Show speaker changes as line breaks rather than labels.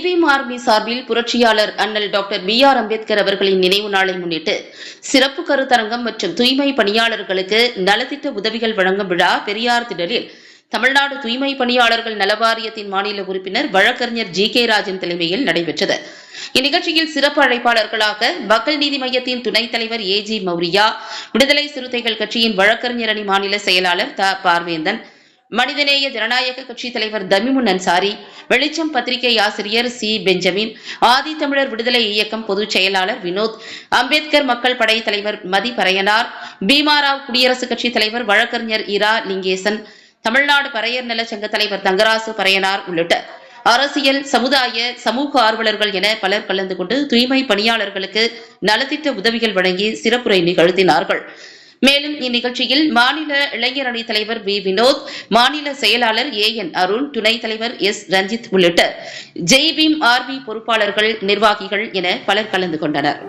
Jai Bhim army சார்பில் புரட்சியாளர் அண்ணல் டாக்டர் B.R. அம்பேத்கர் அவர்களின் நினைவு நாளை முன்னிட்டு சிறப்பு கருத்தரங்கம் மற்றும் தூய்மை பணியாளர்களுக்கு நலத்திட்ட உதவிகள் வழங்கும் விழா பெரியார் திடலில் தமிழ்நாடு தூய்மை பணியாளர்கள் நலவாரியத்தின் மாநில உறுப்பினர் வழக்கறிஞர் G.K. ராஜன் தலைமையில் நடைபெற்றது. இந்நிகழ்ச்சியில் சிறப்பு அழைப்பாளர்களாக மக்கள் நீதி மையத்தின் துணைத் தலைவர் A.G. மௌரியா, விடுதலை சிறுத்தைகள் கட்சியின் வழக்கறிஞர் அணி மாநில செயலாளர் த. பார்வேந்தன், மனிதநேய ஜனநாயக கட்சி தலைவர் தமிமுன் அன்சாரி, வெளிச்சம் பத்திரிகை ஆசிரியர் C. பெஞ்சமின், ஆதித்தமிழர் விடுதலை இயக்கம் பொதுச் செயலாளர் வினோத், அம்பேத்கர் மக்கள் படை தலைவர் மதி பறையனார், பீமாராவ் குடியரசுக் கட்சி தலைவர் வழக்கறிஞர் இரா லிங்கேசன், தமிழ்நாடு பறையர் நல சங்க தலைவர் தங்கராசு பறையனார் உள்ளிட்ட அரசியல், சமுதாய, சமூக ஆர்வலர்கள் என பலர் கலந்து கொண்டு தூய்மை பணியாளர்களுக்கு நலத்திட்ட உதவிகள் வழங்கி சிறப்புரை நிகழ்த்தினார்கள். மேலும் இந்நிகழ்ச்சியில் மாநில இளைஞர் அணி தலைவர் V. வினோத், மாநில செயலாளர் A.N. அருண், துணைத் தலைவர் S. ரஞ்சித் உள்ளிட்ட ஜெய்பீம் ஆர்மி பொறுப்பாளர்கள், நிர்வாகிகள் என பலர் கலந்து கொண்டனர்.